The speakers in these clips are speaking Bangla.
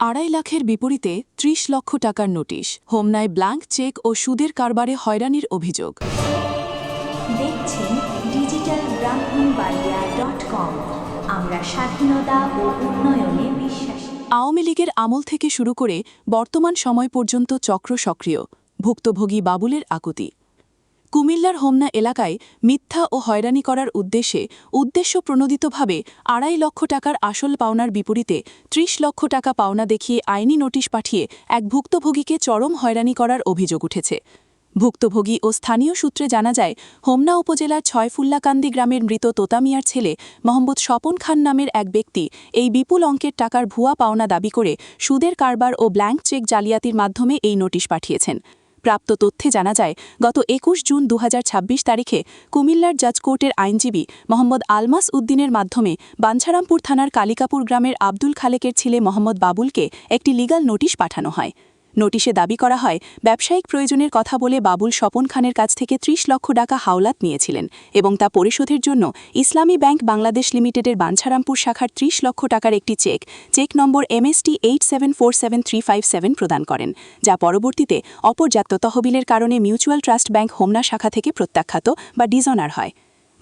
2.5 লাখের বিপরীতে 30 লক্ষ টাকার নোটিশ, হোমনায় ব্ল্যাঙ্ক চেক ও সুদের কারবারে হয়রানির অভিযোগ। দেখছেন ডিজিটাল ব্রাহ্মণবাড়িয়া.com। আমরা স্বাধীনতা ও উন্নয়নে বিশ্বাসী। আওয়ামী লীগের আমল থেকে শুরু করে বর্তমান সময় পর্যন্ত চক্র সক্রিয়, ভুক্তভোগী বাবুলের আকুতি। কুমিল্লার হোমনা এলাকায় মিথ্যা ও হয়রানি করার উদ্দেশ্যপ্রণোদিতভাবে 2.5 লক্ষ টাকার আসল পাওনার বিপরীতে 30 লক্ষ টাকা পাওনা দেখিয়ে আইনি নোটিশ পাঠিয়ে এক ভুক্তভোগীকে চরম হয়রানি করার অভিযোগ উঠেছে। ভুক্তভোগী ও স্থানীয় সূত্রে জানা যায়, হোমনা উপজেলার ছয়ফুল্লাকান্দি গ্রামের মৃত তোতা মিয়ার ছেলে মোহাম্মদ স্বপন খান নামের এক ব্যক্তি এই বিপুল অঙ্কের টাকার ভুয়া পাওনা দাবি করে সুদের কারবার ও ব্ল্যাঙ্ক চেক জালিয়াতির মাধ্যমে এই নোটিশ পাঠিয়েছেন। প্রাপ্ত তথ্যে জানা যায়, গত 21 জুন 2026 তারিখে কুমিল্লার জাজ কোর্টের আইনজীবী মোহাম্মদ আলমাস উদ্দিনের মাধ্যমে বাঞ্ছারামপুর থানার কালিকাপুর গ্রামের আব্দুল খালেকের ছেলে মোহাম্মদ বাবুলকে একটি লিগ্যাল নোটিশ পাঠানো হয়। নোটিশে দাবি করা হয়, ব্যবসায়িক প্রয়োজনের কথা বলে বাবুল স্বপন খানের কাছ থেকে 30 লক্ষ টাকা হাওলাত নিয়েছিলেন এবং তা পরিশোধের জন্য ইসলামী ব্যাংক বাংলাদেশ লিমিটেডের বাঞ্ছারামপুর শাখার 30 লক্ষ টাকার একটি চেক নম্বর MST 87473557 প্রদান করেন, যা পরবর্তীতে অপর্যাপ্ত তহবিলের কারণে মিউচুয়াল ট্রাস্ট ব্যাংক হোমনা শাখা থেকে প্রত্যাখ্যাত বা ডিজঅনার হয়।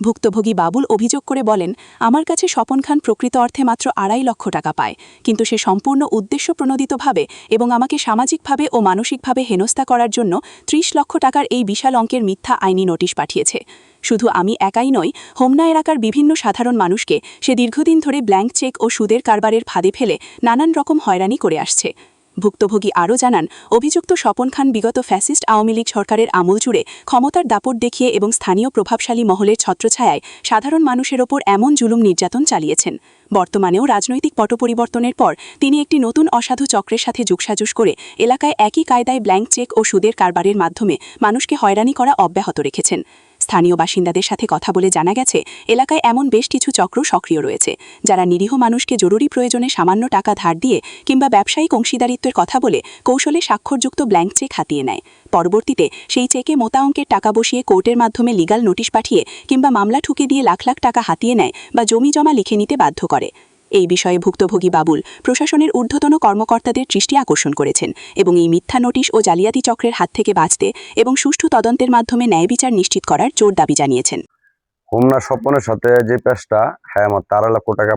ভুক্তভোগী বাবুল অভিযোগ করে বলেন, আমার কাছে স্বপন খান প্রকৃত অর্থে মাত্র 2.5 লক্ষ টাকা পায়, কিন্তু সে সম্পূর্ণ উদ্দেশ্যপ্রণোদিতভাবে এবং আমাকে সামাজিকভাবে ও মানসিকভাবে হেনস্থা করার জন্য 30 লক্ষ টাকার এই বিশাল অঙ্কের মিথ্যা আইনি নোটিশ পাঠিয়েছে। শুধু আমি একাই নই, হোমনা এলাকার বিভিন্ন সাধারণ মানুষকে সে দীর্ঘদিন ধরে ব্ল্যাঙ্ক চেক ও সুদের কারবারের ফাঁদে ফেলে নানান রকম হয়রানি করে আসছে। ভুক্তভোগী আরও জানান, অভিযুক্ত স্বপন খান বিগত ফ্যাসিস্ট আওয়ামী লীগ সরকারের আমল জুড়ে ক্ষমতার দাপট দেখিয়ে এবং স্থানীয় প্রভাবশালী মহলের ছত্রছায়ায় সাধারণ মানুষের ওপর এমন জুলুম নির্যাতন চালিয়েছেন। বর্তমানেও রাজনৈতিক পট পরিবর্তনের পর তিনি একটি নতুন অসাধু চক্রের সাথে যোগসাজশ করে এলাকায় একই কায়দায় ব্ল্যাঙ্ক চেক ও সুদের কারবারের মাধ্যমে মানুষকে হয়রানি করা অব্যাহত রেখেছেন। স্থানীয় বাসিন্দাদের সাথে কথা বলে জানা গেছে, এলাকায় এমন বেশ কিছু চক্র সক্রিয় রয়েছে, যারা নিরীহ মানুষকে জরুরি প্রয়োজনে সামান্য টাকা ধার দিয়ে কিংবা ব্যবসায়িক অংশীদারিত্বের কথা বলে কৌশলে স্বাক্ষরযুক্ত ব্ল্যাঙ্ক চেক হাতিয়ে নেয়। পরবর্তীতে সেই চেকে মোটা অঙ্কের টাকা বসিয়ে কোর্টের মাধ্যমে লিগ্যাল নোটিশ পাঠিয়ে কিংবা মামলা ঠুকে দিয়ে লাখ লাখ টাকা হাতিয়ে নেয় বা জমি জমা লিখে নিতে বাধ্য করে। এই বিষয়ে ভুক্তভোগী বাবুল প্রশাসনের ঊর্ধ্বতন কর্মকর্তাদের দৃষ্টি আকর্ষণ করেছেন এবং এই মিথ্যা নোটিশ ও জালিয়াতি চক্রের হাত থেকে বাঁচতে এবং সুষ্ঠু তদন্তের মাধ্যমে ন্যায় বিচার নিশ্চিত করার জোর দাবি জানিয়েছেন। হোমনা স্বপনের সাথে যে পেশটা, হ্যাঁ, আমার 13 লক্ষ টাকা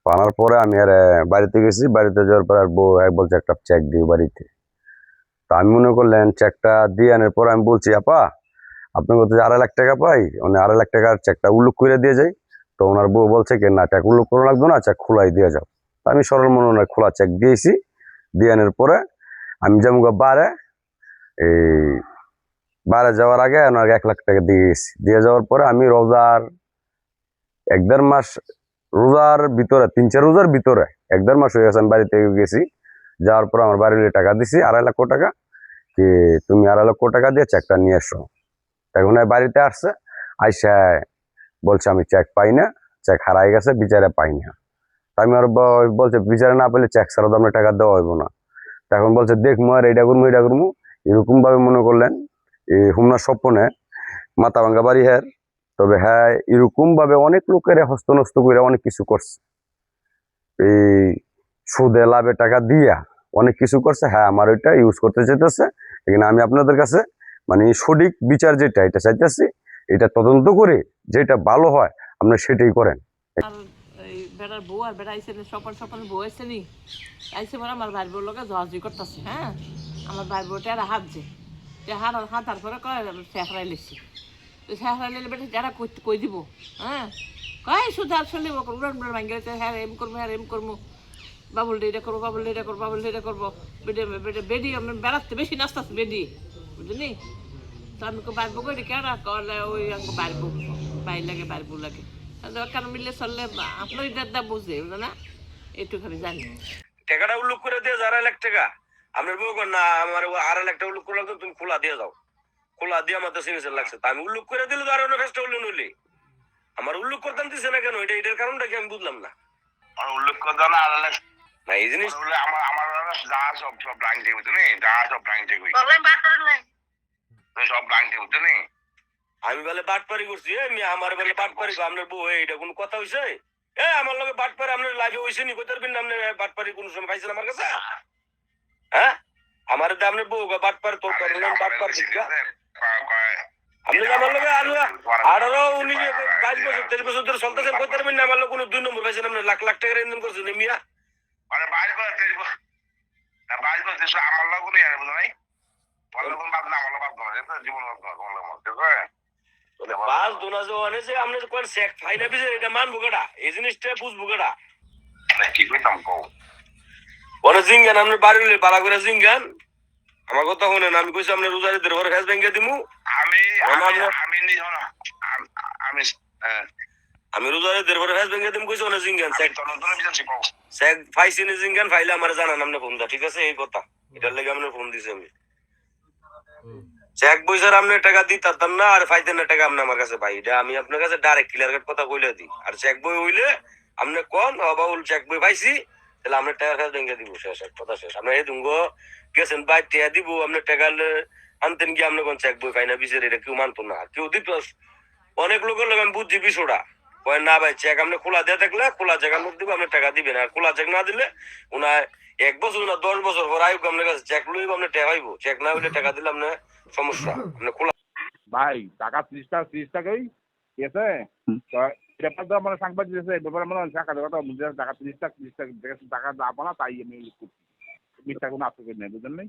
পানার পরে আমি আর বাড়িতে গেছি। বাড়িতে যাওয়ার পর আর বউ বলছে একটা চেক দিই বাড়িতে। তো আমি মনে করলেন চেকটা দিয়ে আনার পর আমি বলছি, আপা আপনার কাছে 2.5 লাখ টাকা পাই, মানে 2.5 লাখ টাকার চেকটা উল্লেখ করে দিয়ে যাই। তো ওনার বউ বলছে কি, না, চেক উল্লেখ করা লাগবে না, চেক খোলাই দিয়ে যাও। তো আমি সরল মনে খোলা চেক দিয়েছি। দিয়ে আনার পরে আমি যেমন বারে যাওয়ার আগে ওনার 1 লাখ টাকা দিয়ে গেছি। দিয়ে যাওয়ার পরে আমি রোজার 1-1.5 মাস, রোজার ভিতরে 3-4 রোজার ভিতরে 1-1.5 মাস হয়ে গেছে আমি বাড়িতে গেছি। যাওয়ার পর আমার বাড়ির টাকা দিছি 2.5 লক্ষ টাকা, কি তুমি 2.5 লক্ষ টাকা দিয়ে চেকটা নিয়ে এসো। তখন বাড়িতে আসছে, আইসা বলছে আমি চেক পাই না, চেক হারাই গেছে, বিচারে পাই না। আমি আর বলছে বিচারে না পেলে চেক ছাড়া তো আপনার টাকা দেওয়া হইব না। তখন বলছে দেখবো আর এটা করবো এরকম ভাবে মনে করলেন এই হোমনা স্বপনে মাথা ভাঙ্গা বাড়ি। হ্যাঁ, তবে হ্যাঁ, এরকম ভাবে অনেক লোকের হস্তনস্ত করে অনেক কিছু করছে। এই সুদে লাভে টাকা দিয়া অনেক কিছু করছে। হ্যাঁ, আমার ওইটা ইউজ করতে চাইতেছে। এখানে আমি আপনাদের কাছে মানে সঠিক বিচার যেটা এটা চাইতেছি, এটা তদন্ত করে যেটা ভালো হয় আপনারা সেটাই করেন। বেটার বউ আর বেটা আইসে সপন বউ আইসে নি আইসে পরে আমার ভাই বোর লোকে জহাজি করতেছে। হ্যাঁ, আমার ভাই বোটা আর হাঁটছে, হাঁটার পরে কয় শেখরাই লেছি। তো শেখরাই লেলে বেটা যারা কই দিব। হ্যাঁ, কয় শুধু আর চলিব উড়ান উড়ান ভাঙ্গে হ্যাঁ এম করবো, হ্যাঁ এম করবো, বাবুল এটা করবো, বাবুল এটা করবো, বাবুল এটা করবো। বেডি আমি বেড়াতে বেশি নাচতেছে বেডি, বুঝলি? তো আমি বাড়বো কই কেনা করলে ওই আমাকে বাড়বো বাইর লাগে, বাড়বো লাগে। দরকার মিললে চললে আপনার দাদা বুঝে না, একটুখানি জানি। টাকাটা উল্লেখ করে দিয়ে 2.5 লাখ টাকা আপনার বউ না আমার 2.5 লাখ টাকা উল্লেখ করে লাগতো, তুমি খোলা দিয়ে যাও। খোলা দিয়ে আমার তো সিগনেচার লাগছে। তা আমি উল্লেখ করে দিলে তো আর অন্য ফেসটা উল্লেখ নইলে আমার উল্লেখ করতাম দিচ্ছে না কেন? এটার কারণটা কি আমি বুঝলাম না। উল্লেখ করতাম না 2.5 লাখ না, এই জিনিস আমার আমার যা সব ব্ল্যাঙ্ক টেক বুঝলি, যা সব ব্ল্যাঙ্ক টেক সব ব্ল্যাঙ্ক টেক বুঝলি। আমি বলে বাটপারি করছি, আমার বলে বাটপারি, আপনার বউ এটা কোনো কথা হয়েছে? আমার লগে বাটপার আপনার লাইফে হইছে নি কইতে পারবেন না আপনি বাটপারি কোন সময় পাইছেন আমার কাছে হ্যাঁ আমার তো আপনার বউ বাটপার তোর করলাম বাটপার দিকা আপনি আমার লগে আরো 22 বছর 23 বছর ধরে চলতেছেন কইতে পারবেন না আমার লগে কোনো 2 নম্বর পাইছেন আপনি লাখ লাখ টাকা ইনকাম করছেন মিয়া মানে 22 বছর 23 বছর আমার লগে কোনো ইয়ার বুঝ নাই বলে কোন বাদ না আমার লগে বাদ না এটা জীবন বাদ না কোন লগে ঠিক আছে পাঁচ দোনা জোয়ানে যে আপনি কোন সেক ফাইনা বিজে এটা মানবো গড়া এই জিনিসটা বুঝবো গড়া না কি কইতাম কও ওরে জিঙ্গান আপনি বাড়িলে বালা করে জিঙ্গান আমার কথা শুনেন আমি কইছি আপনি রোজারিদের ঘরে ফেস ব্যাংকে দিমু আমি আমি নি না আমি আমি রোজারিদের ঘরে ফেস ব্যাংকে দিমু কইছি ওরে জিঙ্গান সেক তো নতুন বিচারছি কও সেক ফাইসিনে জিঙ্গান ফাইলে আমার জানান আপনি ফোন দা ঠিক আছে এই কথা এটার লাগি আপনি ফোন দিছি আমি চেক বইছার আপনি টাকা দিতাম না আর ফাইতেন না টাকা আপনি আমার কাছে ভাই এটা আমি আপনার কাছে ডাইরেক্ট ক্লিয়ার কাট কথা কইলে দিই আর চেক বই হইলে আপনি কোন বাউল চেক বই পাইছি তাহলে আপনি টাকা কাছে ভেঙে দিব শেষ কথা শেষ আপনি এই দুঙ্গ গেছেন বাইর টাকা দিব আপনি টাকা আনতেন কি আপনি কোন চেক বই পাই না বিচারে এটা কেউ মানতো না কেউ দিত অনেক লোকের লোক আমি বুঝছি বিষয়টা কয় না ভাই চেক আপনি খোলা দিয়ে থাকলে খোলা চেকের মধ্যে দিব আপনি টাকা দিবেন আর খোলা চেক না দিলে উনার 1 বছর না 10 বছর পর আইব আপনার কাছে চেক লইব আপনি টাকা পাইব চেক না হইলে টাকা দিলে আপনি সমস্যা আপনি খোলা ভাই টাকা 30 টাকাই ঠিক আছে ব্যাপার তো আমার সাংবাদিক আছে ব্যাপারে আমার টাকা কথা বুঝে টাকা 30 টাকা 30 টাকা টাকা দাম না তাই আমি করছি মিথ্যা কোনো আশঙ্কা নেই বুঝলেন নাই